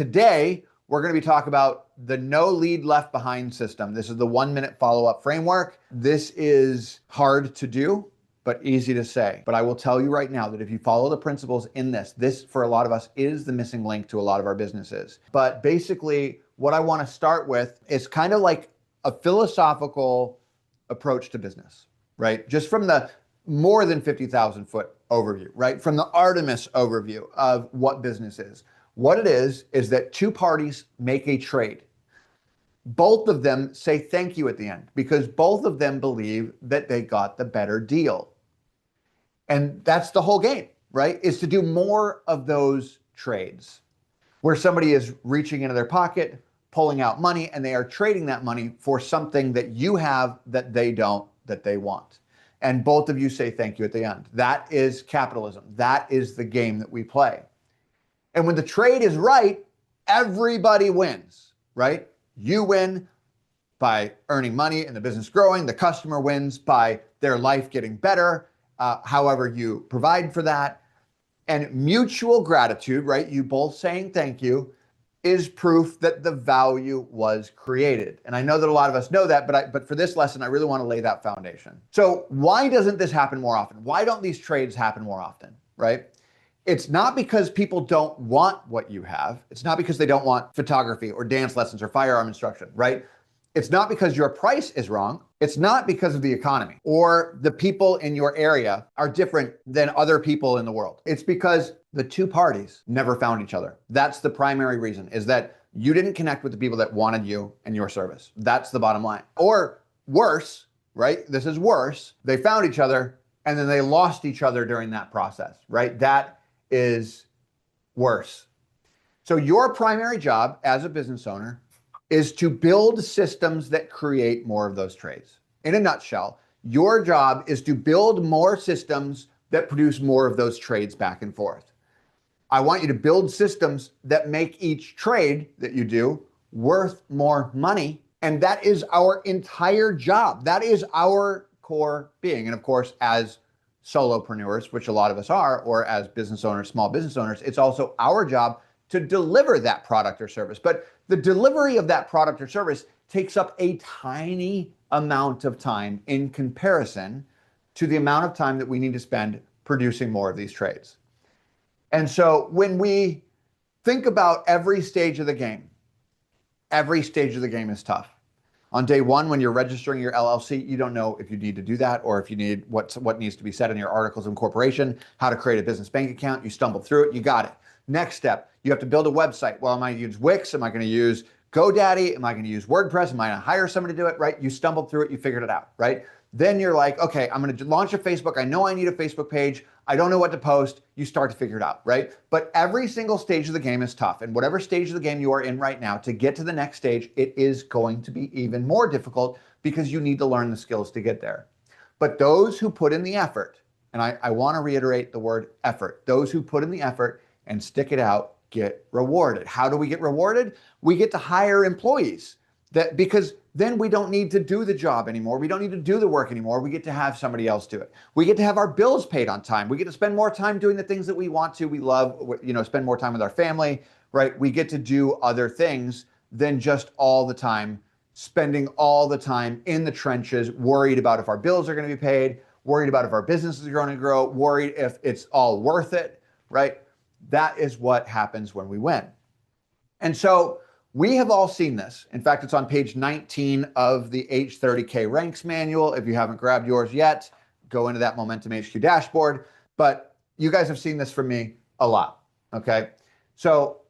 today, we're going to be talking about the no lead left behind system. This is the 1-minute follow-up framework. This is hard to do, but easy to say. But I will tell you right now that if you follow the principles in this for a lot of us is the missing link to a lot of our businesses. But basically, what I want to start with is kind of like a philosophical approach to business, right? Just from the more than 50,000 foot overview, right? From the Artemis overview of what business is. What it is that two parties make a trade. Both of them say thank you at the end because both of them believe that they got the better deal. And that's the whole game, right? Is to do more of those trades where somebody is reaching into their pocket, pulling out money, and they are trading that money for something that you have that they don't, that they want. And both of you say thank you at the end. That is capitalism. That is the game that we play. And when the trade is right, everybody wins, right? You win by earning money and the business growing. The customer wins by their life getting better, however you provide for that. And mutual gratitude, right? You both saying thank you is proof that the value was created. And I know that a lot of us know that, but for this lesson, I really want to lay that foundation. So why doesn't this happen more often? Why don't these trades happen more often, right? It's not because people don't want what you have. It's not because they don't want photography or dance lessons or firearm instruction, right? It's not because your price is wrong. It's not because of the economy or the people in your area are different than other people in the world. It's because the two parties never found each other. That's the primary reason, is that you didn't connect with the people that wanted you and your service. That's the bottom line. Or worse, right? This is worse. They found each other and then they lost each other during that process, right? That is worse. So your primary job as a business owner is to build systems that create more of those trades. In a nutshell, your job is to build more systems that produce more of those trades back and forth. I want you to build systems that make each trade that you do worth more money. And that is our entire job. That is our core being. And of course, as solopreneurs, which a lot of us are, or as business owners, small business owners, it's also our job to deliver that product or service. But the delivery of that product or service takes up a tiny amount of time in comparison to the amount of time that we need to spend producing more of these trades. And so when we think about every stage of the game is tough. On day one, when you're registering your LLC, you don't know if you need to do that or if you need what needs to be said in your articles of incorporation, how to create a business bank account. You stumbled through it, you got it. Next step, you have to build a website. Well, am I going to use Wix? Am I going to use GoDaddy? Am I going to use WordPress? Am I going to hire somebody to do it, right? You stumbled through it, you figured it out, right? Then you're like, okay, I'm going to launch a Facebook. I know I need a Facebook page. I don't know what to post. You start to figure it out, right? But every single stage of the game is tough. And whatever stage of the game you are in right now, to get to the next stage, it is going to be even more difficult because you need to learn the skills to get there. But those who put in the effort, and I want to reiterate the word effort, those who put in the effort and stick it out get rewarded. How do we get rewarded? We get to hire employees because then we don't need to do the job anymore. We don't need to do the work anymore. We get to have somebody else do it. We get to have our bills paid on time. We get to spend more time doing the things that we want to, we love, spend more time with our family, right? We get to do other things than just all the time, spending all the time in the trenches, worried about if our bills are going to be paid, worried about if our business is going to grow, worried if it's all worth it, right? That is what happens when we win. And so we have all seen this. In fact, it's on page 19 of the H30K Ranks Manual. If you haven't grabbed yours yet, go into that Momentum HQ dashboard. But you guys have seen this from me a lot, okay? So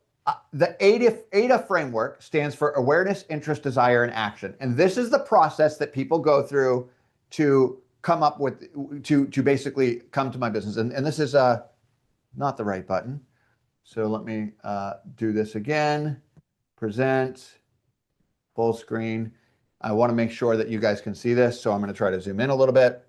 the AIDA framework stands for Awareness, Interest, Desire, and Action. And this is the process that people go through to come up with, to basically come to my business. And this is not the right button. So let me do this again. Present, full screen. I want to make sure that you guys can see this, so I'm going to try to zoom in a little bit.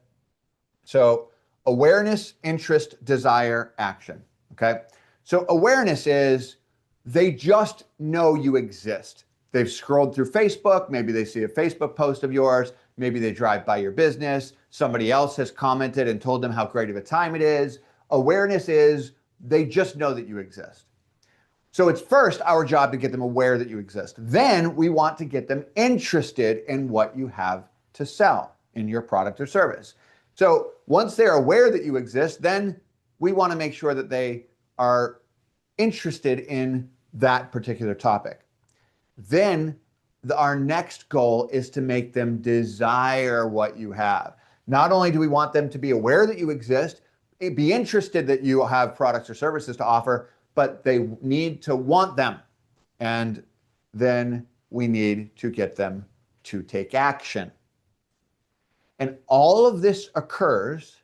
So awareness, interest, desire, action, okay? So awareness is they just know you exist. They've scrolled through Facebook, maybe they see a Facebook post of yours, maybe they drive by your business, somebody else has commented and told them how great of a time it is. Awareness is they just know that you exist. So it's first our job to get them aware that you exist. Then we want to get them interested in what you have to sell in your product or service. So once they're aware that you exist, then we want to make sure that they are interested in that particular topic. Then our next goal is to make them desire what you have. Not only do we want them to be aware that you exist, be interested that you have products or services to offer, but they need to want them. And then we need to get them to take action. And all of this occurs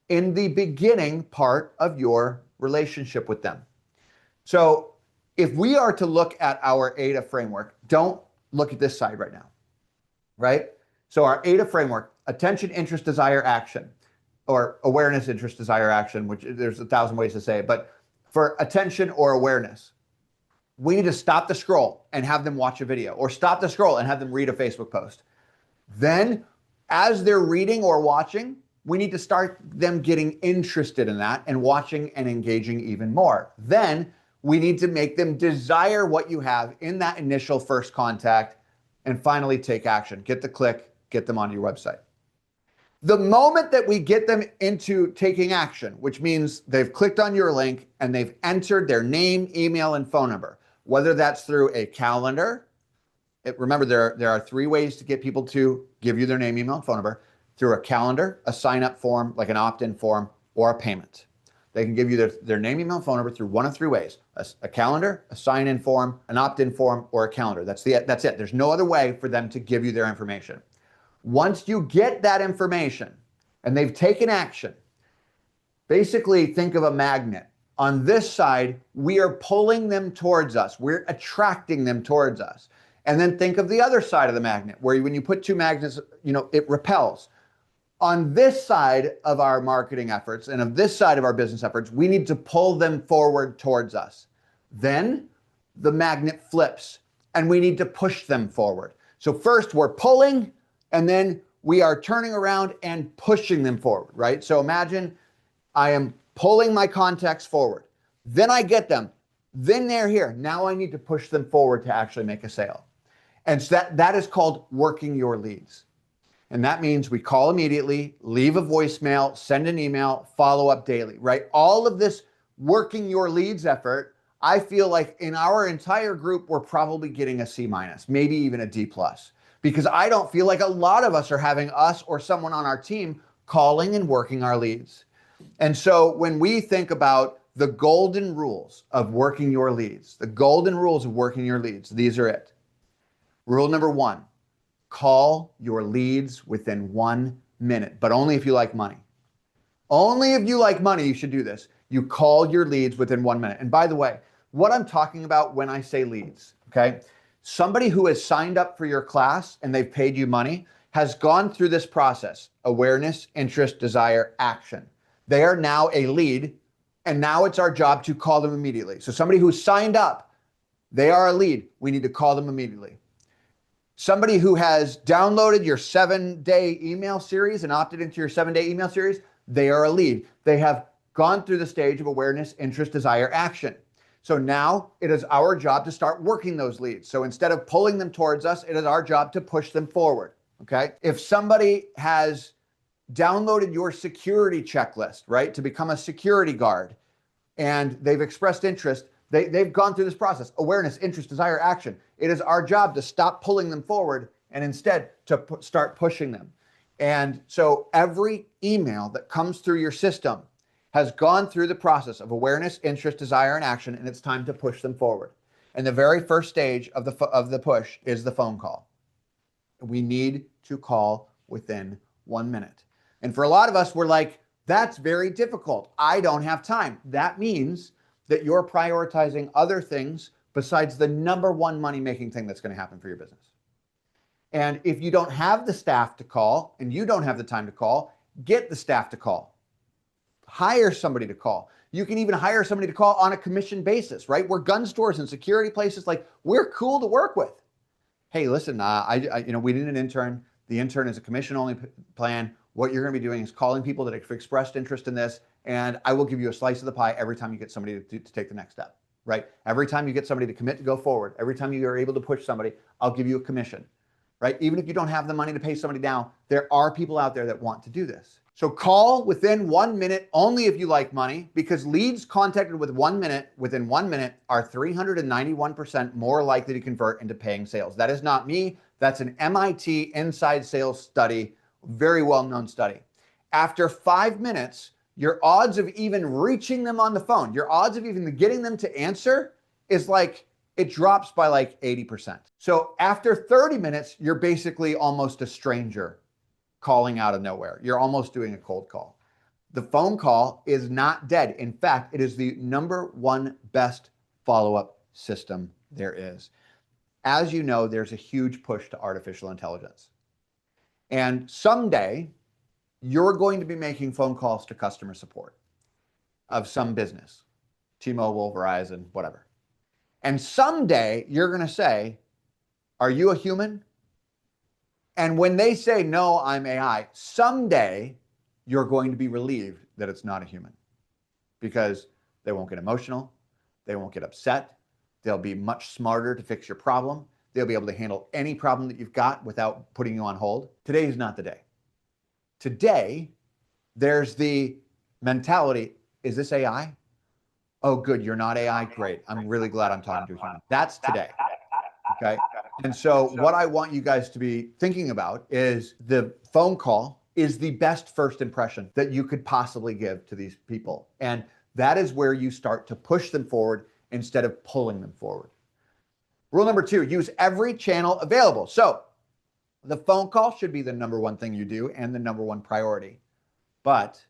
in the beginning part of your relationship with them. So if we are to look at our AIDA framework, don't look at this side right now, right? So our AIDA framework, attention, interest, desire, action, or awareness, interest, desire, action, which there's 1,000 ways to say it, but for attention or awareness, we need to stop the scroll and have them watch a video, or stop the scroll and have them read a Facebook post. Then, as they're reading or watching, we need to start them getting interested in that and watching and engaging even more. Then we need to make them desire what you have in that initial first contact, and finally take action. Get the click, get them onto your website. The moment that we get them into taking action, which means they've clicked on your link and they've entered their name, email, and phone number, whether that's through a calendar. Remember, there are 3 ways to get people to give you their name, email, and phone number: through a calendar, a sign-up form, like an opt-in form, or a payment. They can give you their name, email, and phone number through one of 3 ways: a calendar, a sign-in form, an opt-in form, or a calendar. That's it. There's no other way for them to give you their information. Once you get that information and they've taken action, basically think of a magnet. On this side, we are pulling them towards us. We're attracting them towards us. And then think of the other side of the magnet, where when you put 2 magnets, it repels. On this side of our marketing efforts and of this side of our business efforts, we need to pull them forward towards us. Then the magnet flips and we need to push them forward. So first we're pulling, and then we are turning around and pushing them forward, right? So imagine I am pulling my contacts forward. Then I get them. Then they're here. Now I need to push them forward to actually make a sale. And so that is called working your leads. And that means we call immediately, leave a voicemail, send an email, follow up daily, right? All of this working your leads effort, I feel like in our entire group, we're probably getting a C-, maybe even a D+, because I don't feel like a lot of us are having us or someone on our team calling and working our leads. And so when we think about the golden rules of working your leads, these are it. Rule number 1, call your leads within 1 minute, but only if you like money. Only if you like money, you should do this. You call your leads within 1 minute. And by the way, what I'm talking about when I say leads, okay? Somebody who has signed up for your class and they've paid you money has gone through this process: awareness, interest, desire, action. They are now a lead, and now it's our job to call them immediately. So somebody who signed up, they are a lead. We need to call them immediately. Somebody who has downloaded your 7-day email series and opted into your 7-day email series, they are a lead. They have gone through the stage of awareness, interest, desire, action. So now it is our job to start working those leads. So instead of pulling them towards us, it is our job to push them forward, okay? If somebody has downloaded your security checklist, right, to become a security guard, and they've expressed interest, they've gone through this process: awareness, interest, desire, action. It is our job to stop pulling them forward and instead to start pushing them. And so every email that comes through your system has gone through the process of awareness, interest, desire, and action, and it's time to push them forward. And the very first stage of the push is the phone call. We need to call within 1 minute. And for a lot of us, we're like, that's very difficult. I don't have time. That means that you're prioritizing other things besides the number 1 money-making thing that's going to happen for your business. And if you don't have the staff to call and you don't have the time to call, get the staff to call. Hire somebody to call. You can even hire somebody to call on a commission basis, right? We're gun stores and security places, like, we're cool to work with. Hey, listen, we need an intern. The intern is a commission-only plan. What you're going to be doing is calling people that have expressed interest in this, and I will give you a slice of the pie every time you get somebody to take the next step. right? Every time you get somebody to commit to go forward, every time you are able to push somebody, I'll give you a commission, right? Even if you don't have the money to pay somebody down, there are people out there that want to do this. So call within 1 minute only if you like money, because leads contacted within 1 minute are 391% more likely to convert into paying sales. That is not me. That's an MIT inside sales study, very well-known study. After 5 minutes, your odds of even reaching them on the phone, your odds of even getting them to answer is like, it drops by like 80%. So after 30 minutes, you're basically almost a stranger calling out of nowhere. You're almost doing a cold call. The phone call is not dead. In fact, it is the #1 best follow-up system there is. As you know, there's a huge push to artificial intelligence. And someday, you're going to be making phone calls to customer support of some business, T-Mobile, Verizon, whatever. And someday, you're going to say, are you a human? And when they say, no, I'm AI, someday you're going to be relieved that it's not a human, because they won't get emotional. They won't get upset. They'll be much smarter to fix your problem. They'll be able to handle any problem that you've got without putting you on hold. Today is not the day. Today, there's the mentality, is this AI? Oh, good, you're not AI? Great. I'm really glad I'm talking to a human. That's today. Okay. And so what I want you guys to be thinking about is the phone call is the best first impression that you could possibly give to these people. And that is where you start to push them forward instead of pulling them forward. Rule number 2, use every channel available. So the phone call should be the #1 thing you do and the #1 priority, but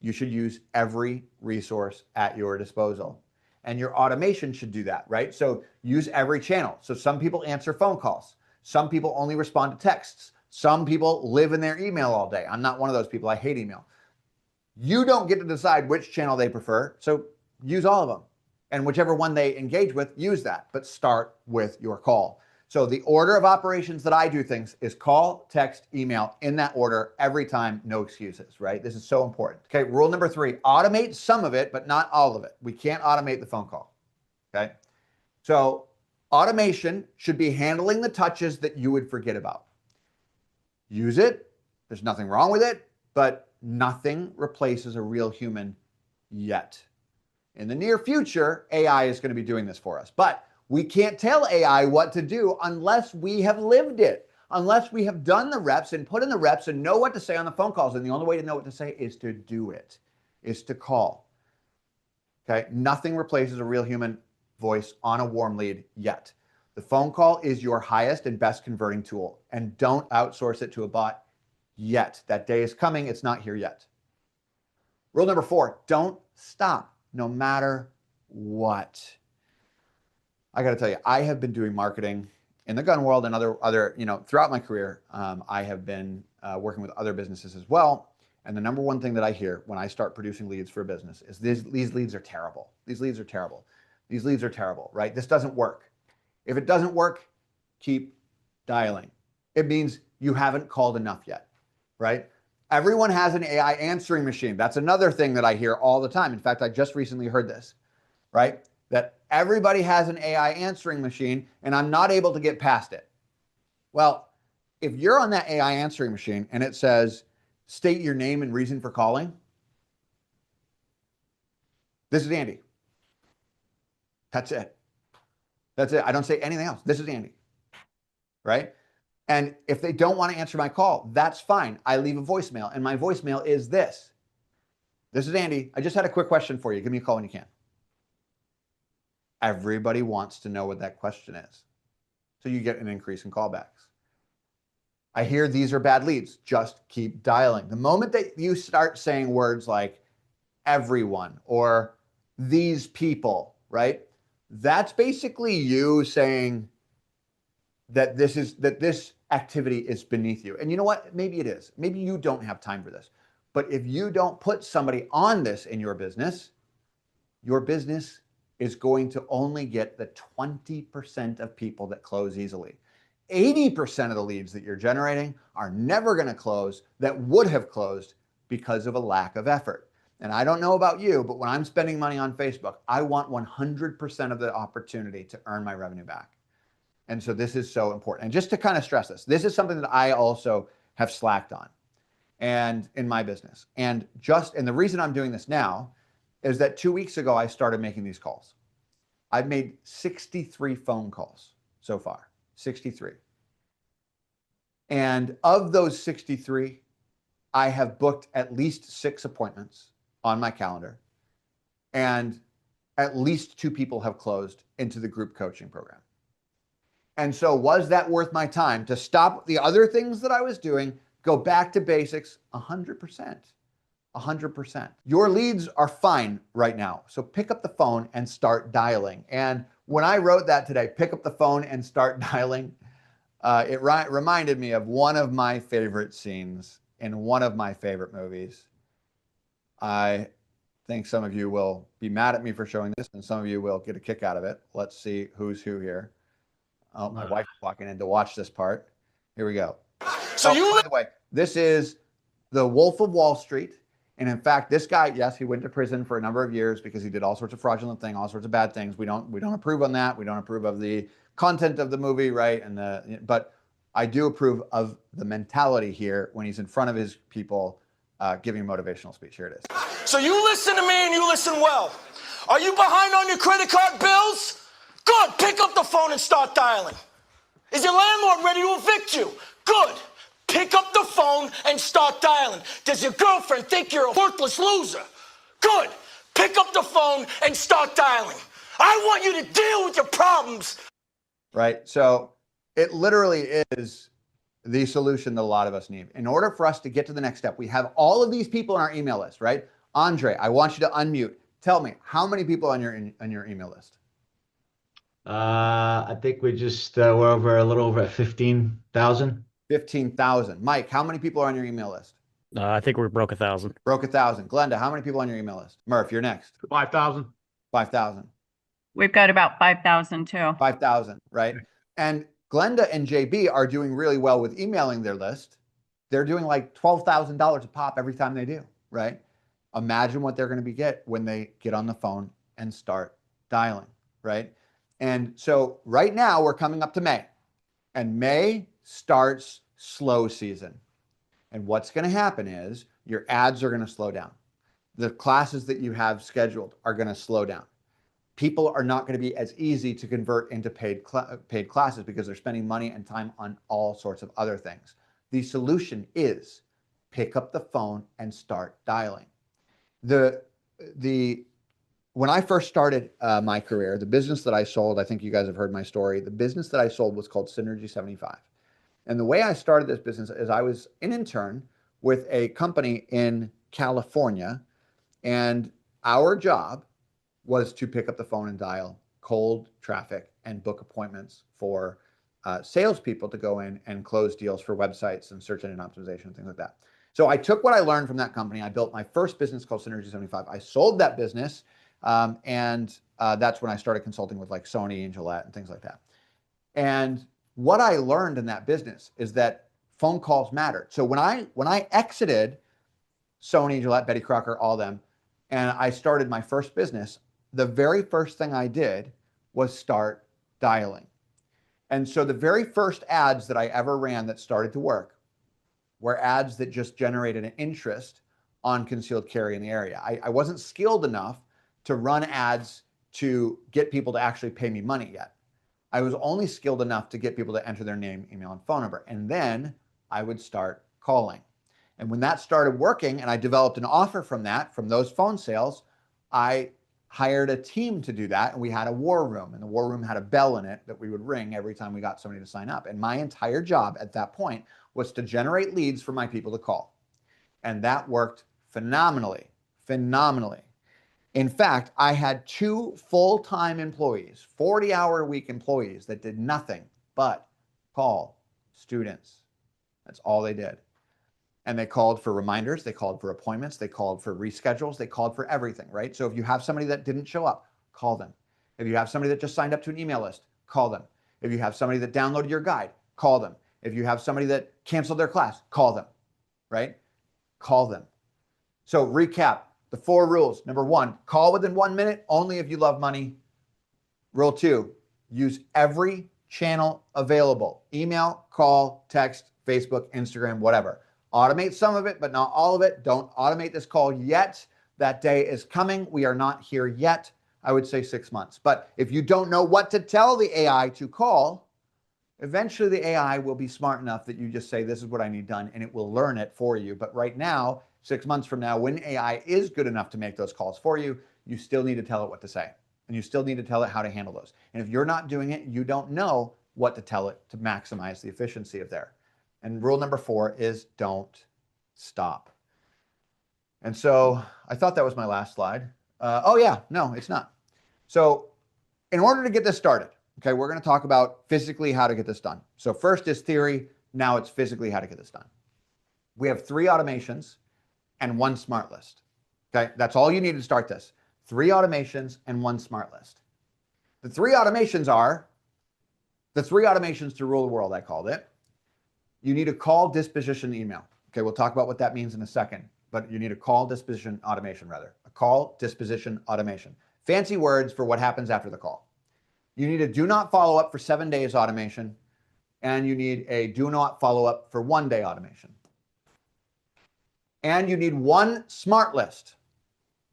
you should use every resource at your disposal. And your automation should do that, right? So use every channel. So some people answer phone calls. Some people only respond to texts. Some people live in their email all day. I'm not one of those people. I hate email. You don't get to decide which channel they prefer. So use all of them. And whichever one they engage with, use that. But start with your call. So the order of operations that I do things is call, text, email, in that order every time, no excuses, right? This is so important. Okay, rule number 3, automate some of it, but not all of it. We can't automate the phone call, okay? So automation should be handling the touches that you would forget about. Use it, there's nothing wrong with it, but nothing replaces a real human yet. In the near future, AI is going to be doing this for us, but we can't tell AI what to do unless we have lived it, unless we have done the reps and put in the reps and know what to say on the phone calls. And the only way to know what to say is to do it, is to call. Okay, nothing replaces a real human voice on a warm lead yet. The phone call is your highest and best converting tool, and don't outsource it to a bot yet. That day is coming, it's not here yet. Rule number 4, don't stop no matter what. I got to tell you, I have been doing marketing in the gun world and other, throughout my career. I have been working with other businesses as well. And the #1 thing that I hear when I start producing leads for a business is these leads are terrible. These leads are terrible. These leads are terrible, right? This doesn't work. If it doesn't work, keep dialing. It means you haven't called enough yet, right? Everyone has an AI answering machine. That's another thing that I hear all the time. In fact, I just recently heard this, right? That everybody has an AI answering machine and I'm not able to get past it. Well, if you're on that AI answering machine and it says, state your name and reason for calling, this is Andy. That's it. That's it. I don't say anything else. This is Andy, right? And if they don't want to answer my call, that's fine. I leave a voicemail and my voicemail is this. This is Andy. I just had a quick question for you. Give me a call when you can. Everybody wants to know what that question is. So you get an increase in callbacks. I hear these are bad leads. Just keep dialing. The moment that you start saying words like everyone or these people, right? That's basically you saying that this activity is beneath you. And you know what? Maybe it is. Maybe you don't have time for this. But if you don't put somebody on this in your business is going to only get the 20% of people that close easily. 80% of the leads that you're generating are never going to close that would have closed because of a lack of effort. And I don't know about you, but when I'm spending money on Facebook, I want 100% of the opportunity to earn my revenue back. And so this is so important. And just to kind of stress this is something that I also have slacked on and in my business. And the reason I'm doing this now is that 2 weeks ago, I started making these calls. I've made 63 phone calls so far, 63. And of those 63, I have booked at least 6 appointments on my calendar, and at least 2 people have closed into the group coaching program. And so was that worth my time to stop the other things that I was doing, go back to basics? 100%. 100%. Your leads are fine right now. So pick up the phone and start dialing. And when I wrote that today, pick up the phone and start dialing, it reminded me of one of my favorite scenes in one of my favorite movies. I think some of you will be mad at me for showing this, and some of you will get a kick out of it. Let's see who's who here. Oh, my wife's walking in to watch this part. Here we go. So by the way, this is The Wolf of Wall Street. And in fact, this guy, yes, he went to prison for a number of years because he did all sorts of fraudulent things, all sorts of bad things. We don't approve on that. We don't approve of the content of the movie, right? But I do approve of the mentality here when he's in front of his people giving a motivational speech. Here it is. So you listen to me and you listen well. Are you behind on your credit card bills? Good. Pick up the phone and start dialing. Is your landlord ready to evict you? Good. Pick up the phone and start dialing. Does your girlfriend think you're a worthless loser? Good. Pick up the phone and start dialing. I want you to deal with your problems. Right. So it literally is the solution that a lot of us need. In order for us to get to the next step, we have all of these people on our email list, right? Andre, I want you to unmute. Tell me, how many people on your email list? I think we're over a little over 15,000. 15,000. Mike, how many people are on your email list? I think we broke 1,000. Broke 1,000. Glenda, how many people on your email list? Murph, you're next. 5,000. 5,000. We've got about 5,000 too. 5,000, right? And Glenda and JB are doing really well with emailing their list. They're doing like $12,000 a pop every time they do, right? Imagine what they're going to get when they get on the phone and start dialing, right? And so right now we're coming up to May, and May starts slow season. And what's going to happen is your ads are going to slow down. The classes that you have scheduled are going to slow down. People are not going to be as easy to convert into paid classes because they're spending money and time on all sorts of other things. The solution is pick up the phone and start dialing. When I first started my career, the business that I sold, I think you guys have heard my story, the business that I sold was called Synergy 75. And the way I started this business is I was an intern with a company in California, and our job was to pick up the phone and dial cold traffic and book appointments for salespeople to go in and close deals for websites and search engine optimization and things like that. So I took what I learned from that company. I built my first business called Synergy 75. I sold that business, and that's when I started consulting with like Sony and Gillette and things like that. And what I learned in that business is that phone calls mattered. So when I exited Sony, Gillette, Betty Crocker, all of them, and I started my first business, the very first thing I did was start dialing. And so the very first ads that I ever ran that started to work were ads that just generated an interest on concealed carry in the area. I wasn't skilled enough to run ads to get people to actually pay me money yet. I was only skilled enough to get people to enter their name, email, and phone number. And then I would start calling. And when that started working and I developed an offer from those phone sales, I hired a team to do that. And we had a war room, and the war room had a bell in it that we would ring every time we got somebody to sign up. And my entire job at that point was to generate leads for my people to call. And that worked phenomenally, phenomenally. In fact, I had 2 full-time employees, 40-hour-a-week employees that did nothing but call students. That's all they did. And they called for reminders, they called for appointments, they called for reschedules, they called for everything, right? So if you have somebody that didn't show up, call them. If you have somebody that just signed up to an email list, call them. If you have somebody that downloaded your guide, call them. If you have somebody that canceled their class, call them, right? Call them. So recap, The 4 rules. Number 1, call within 1 minute only if you love money. Rule 2, use every channel available. Email, call, text, Facebook, Instagram, whatever. Automate some of it, but not all of it. Don't automate this call yet. That day is coming. We are not here yet. I would say 6 months. But if you don't know what to tell the AI to call, eventually the AI will be smart enough that you just say, this is what I need done, and it will learn it for you. But right now, 6 months from now, when AI is good enough to make those calls for you, you still need to tell it what to say. And you still need to tell it how to handle those. And if you're not doing it, you don't know what to tell it to maximize the efficiency of there. And rule number 4 is don't stop. And so I thought that was my last slide. Oh yeah, no, it's not. So in order to get this started, okay, we're going to talk about physically how to get this done. So first is theory. Now it's physically how to get this done. We have 3 automations and 1 smart list. Okay, that's all you need to start this. 3 automations and 1 smart list. The 3 automations are the 3 automations to rule the world, I called it. You need a call disposition email. Okay, we'll talk about what that means in a second, but you need a call disposition automation rather. A call disposition automation. Fancy words for what happens after the call. You need a do not follow up for 7 days automation, and you need a do not follow up for 1 day automation. And you need 1 smart list.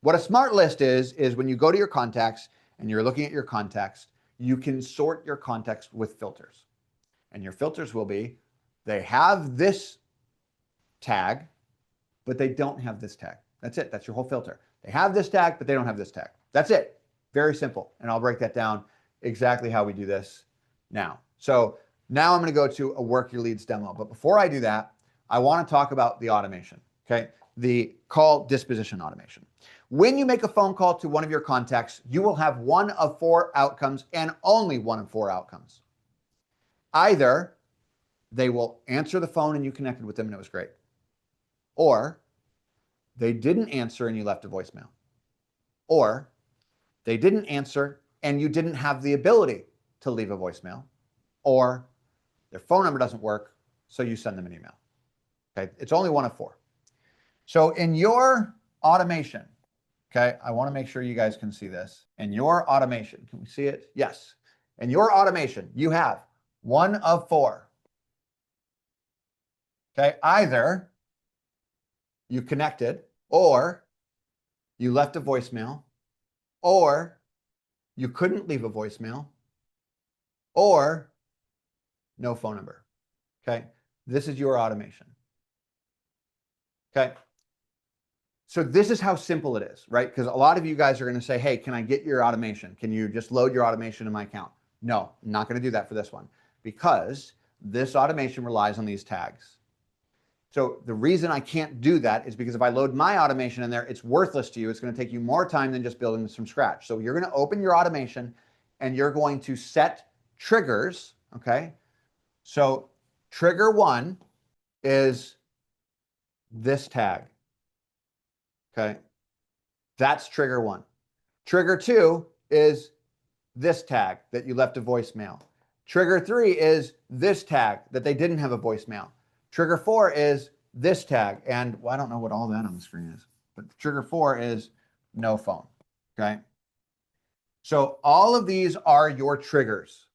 What a smart list is when you go to your contacts and you're looking at your contacts, you can sort your contacts with filters. And your filters will be, they have this tag, but they don't have this tag. That's it. That's your whole filter. They have this tag, but they don't have this tag. That's it. Very simple. And I'll break that down exactly how we do this now. So now I'm going to go to a work your leads demo. But before I do that, I want to talk about the automation. Okay. The call disposition automation. When you make a phone call to one of your contacts, you will have 1 of 4 outcomes and only 1 of 4 outcomes. Either they will answer the phone and you connected with them and it was great. Or they didn't answer and you left a voicemail. Or they didn't answer and you didn't have the ability to leave a voicemail. Or their phone number doesn't work, so you send them an email. Okay, it's only 1 of 4. So in your automation, okay, I want to make sure you guys can see this. In your automation, can we see it? Yes. In your automation, you have 1 of 4. Okay, either you connected, or you left a voicemail, or you couldn't leave a voicemail, or no phone number. Okay, this is your automation. Okay. So this is how simple it is, right? Because a lot of you guys are going to say, hey, can I get your automation? Can you just load your automation in my account? No, I'm not going to do that for this one because this automation relies on these tags. So the reason I can't do that is because if I load my automation in there, it's worthless to you. It's going to take you more time than just building this from scratch. So you're going to open your automation and you're going to set triggers, okay? So trigger 1 is this tag. Okay, that's trigger 1. Trigger 2 is this tag that you left a voicemail. Trigger 3 is this tag that they didn't have a voicemail. Trigger 4 is this tag, and well, I don't know what all that on the screen is, but trigger 4 is no phone. Okay, so all of these are your triggers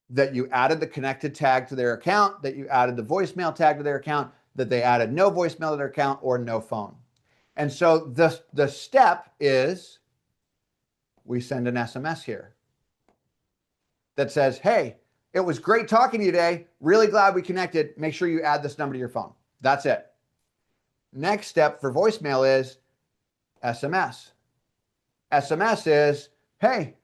that you added the connected tag to their account, that you added the voicemail tag to their account, that they added no voicemail to their account or no phone. And so the step is we send an SMS here that says, hey, it was great talking to you today. Really glad we connected. Make sure you add this number to your phone. That's it. Next step for voicemail is SMS. SMS is, hey,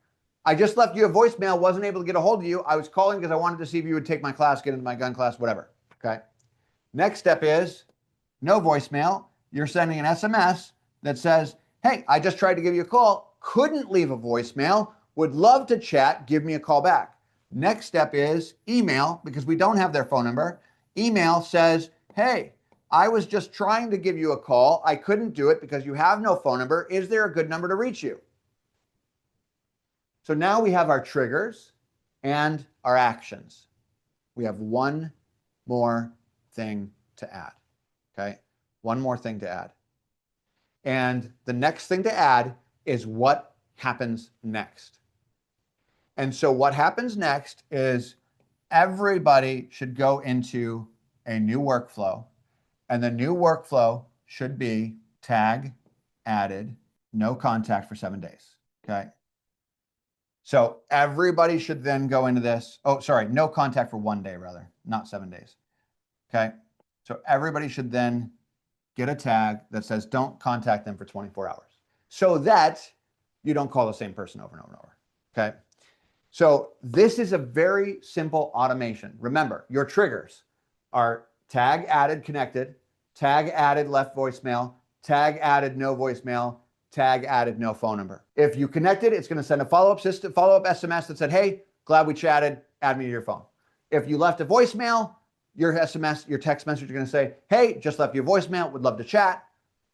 I just left you a voicemail, wasn't able to get a hold of you. I was calling because I wanted to see if you would take my class, get into my gun class, whatever. Okay. Next step is no voicemail. You're sending an SMS that says, hey, I just tried to give you a call, couldn't leave a voicemail, would love to chat, give me a call back. Next step is email, because we don't have their phone number. Email says, hey, I was just trying to give you a call. I couldn't do it because you have no phone number. Is there a good number to reach you? So now we have our triggers and our actions. We have one more thing to add, okay? One more thing to add. And the next thing to add is what happens next. And so what happens next is everybody should go into a new workflow. And the new workflow should be tag added, no contact for 7 days. Okay. So everybody should then go into this. Oh, sorry, no contact for 1 day rather, not 7 days. Okay. So everybody should then get a tag that says don't contact them for 24 hours so that you don't call the same person over and over and over. Okay. So this is a very simple automation. Remember, your triggers are tag added connected, tag added left voicemail, tag added no voicemail, tag added no phone number. If you connected, it's going to send a follow-up SMS that said, hey, glad we chatted, add me to your phone. If you left a voicemail, your SMS, your text message are going to say, hey, just left you a voicemail, would love to chat.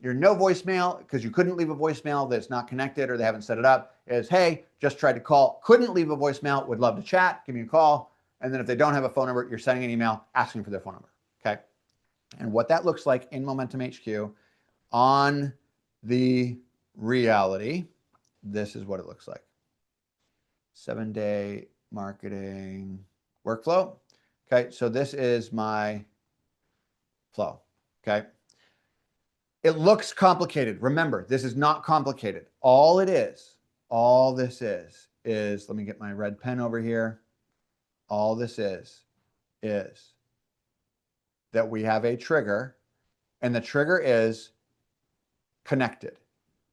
Your no voicemail, because you couldn't leave a voicemail that's not connected or they haven't set it up, is, hey, just tried to call, couldn't leave a voicemail, would love to chat, give me a call. And then if they don't have a phone number, you're sending an email asking for their phone number, okay? And what that looks like in Momentum HQ on the reality, this is what it looks like. 7-day marketing workflow. Okay, so this is my flow, okay? It looks complicated. Remember, this is not complicated. All this is, let me get my red pen over here. All this is that we have a trigger, and the trigger is connected,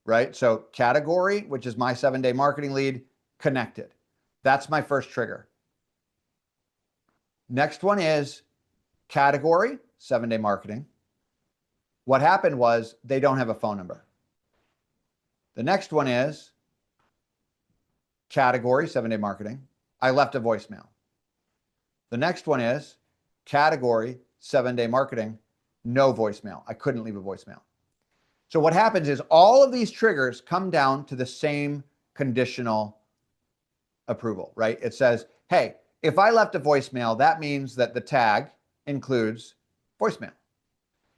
right? So category, which is my 7-day marketing lead, connected. That's my first trigger. Next one is category, 7-day marketing. What happened was they don't have a phone number. The next one is category, 7-day marketing. I left a voicemail. The next one is category, 7-day marketing, no voicemail. I couldn't leave a voicemail. So what happens is all of these triggers come down to the same conditional approval, right? It says, hey, if I left a voicemail, that means that the tag includes voicemail.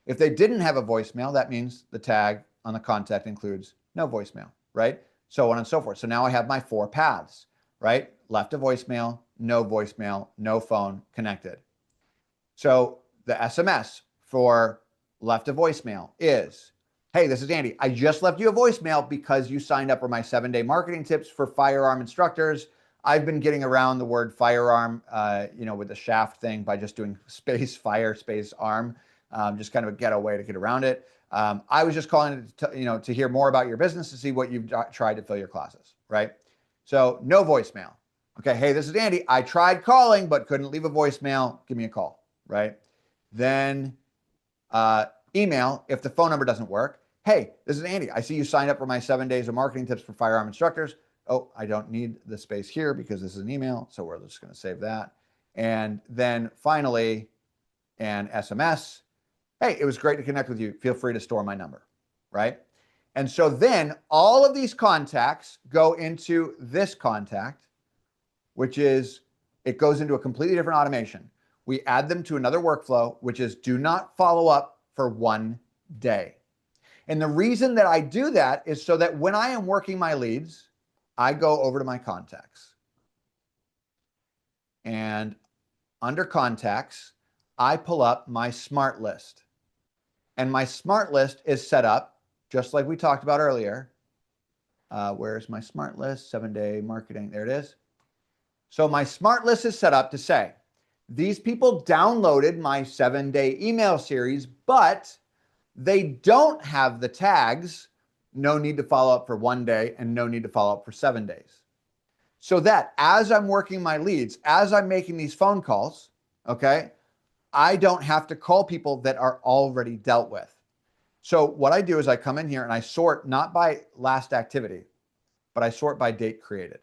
If they didn't have a voicemail, that means the tag on the contact includes no voicemail, right? So on and so forth. So now I have my 4 paths, right? Left a voicemail, no phone, connected. So the SMS for left a voicemail is, hey, this is Andy. I just left you a voicemail because you signed up for my 7-day marketing tips for firearm instructors. I've been getting around the word firearm, with the shaft thing by just doing space fire, space arm, just kind of a ghetto way to get around it. I was just calling to hear more about your business to see what you've tried to fill your classes, right? So no voicemail. Okay, hey, this is Andy. I tried calling but couldn't leave a voicemail. Give me a call, right? Then email if the phone number doesn't work. Hey, this is Andy. I see you signed up for my 7 days of marketing tips for firearm instructors. Oh, I don't need the space here because this is an email, so we're just going to save that. And then finally, an SMS. Hey, it was great to connect with you. Feel free to store my number, right? And so then all of these contacts go into this contact, which is, it goes into a completely different automation. We add them to another workflow, which is do not follow up for 1 day. And the reason that I do that is so that when I am working my leads, I go over to my contacts. And under contacts, I pull up my smart list. And my smart list is set up just like we talked about earlier. Where's my smart list? 7-day marketing. There it is. So my smart list is set up to say, these people downloaded my 7-day email series, but they don't have the tags, no need to follow up for 1 day and no need to follow up for 7 days. So that as I'm working my leads, as I'm making these phone calls, okay, I don't have to call people that are already dealt with. So what I do is I come in here and I sort not by last activity, but I sort by date created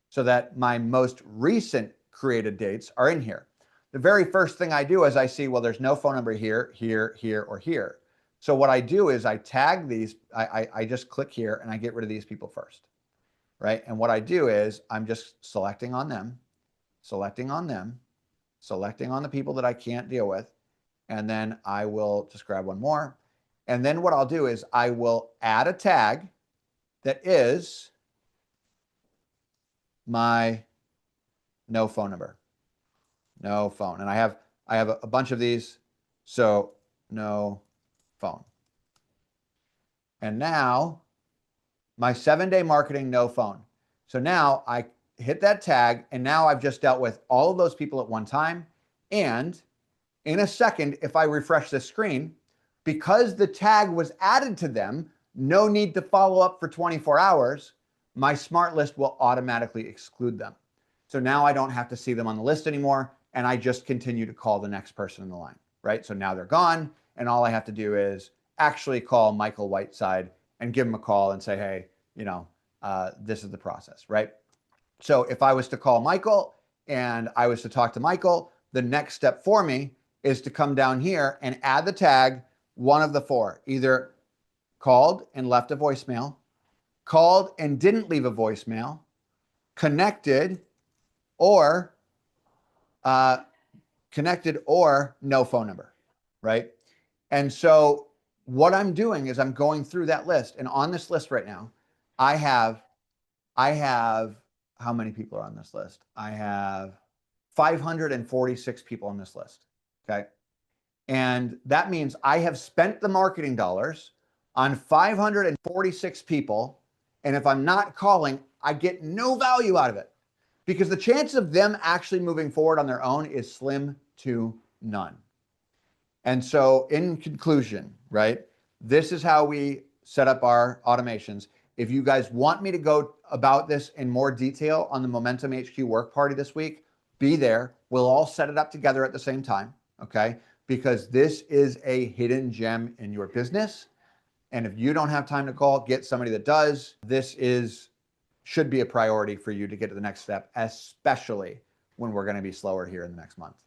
so that my most recent created dates are in here. The very first thing I do is I see, well, there's no phone number here, here, here, or here. So what I do is I tag these, I just click here and I get rid of these people first, right? And what I do is I'm just selecting on them, selecting on them, selecting on the people that I can't deal with, and then I will just grab one more. And then what I'll do is I will add a tag that is my no phone number. No phone. And I have a bunch of these. So no phone. And now my 7-day marketing, no phone. So now I hit that tag, and now I've just dealt with all of those people at one time. And in a second, if I refresh the screen, because the tag was added to them, no need to follow up for 24 hours, my smart list will automatically exclude them. So now I don't have to see them on the list anymore, and I just continue to call the next person in the line, right? So now they're gone, and all I have to do is actually call Michael Whiteside and give him a call and say, hey, this is the process, right? So if I was to call Michael and I was to talk to Michael, the next step for me is to come down here and add the tag, one of the four, either called and left a voicemail, called and didn't leave a voicemail, connected, or no phone number, right? And so what I'm doing is I'm going through that list, and on this list right now, I have how many people are on this list? I have 546 people on this list, okay? And that means I have spent the marketing dollars on 546 people, and if I'm not calling, I get no value out of it, because the chance of them actually moving forward on their own is slim to none. And so in conclusion, right, this is how we set up our automations. If you guys want me to go about this in more detail on the Momentum HQ work party this week, be there. We'll all set it up together at the same time, okay? Because this is a hidden gem in your business. And if you don't have time to call, get somebody that does. This should be a priority for you to get to the next step, especially when we're going to be slower here in the next month.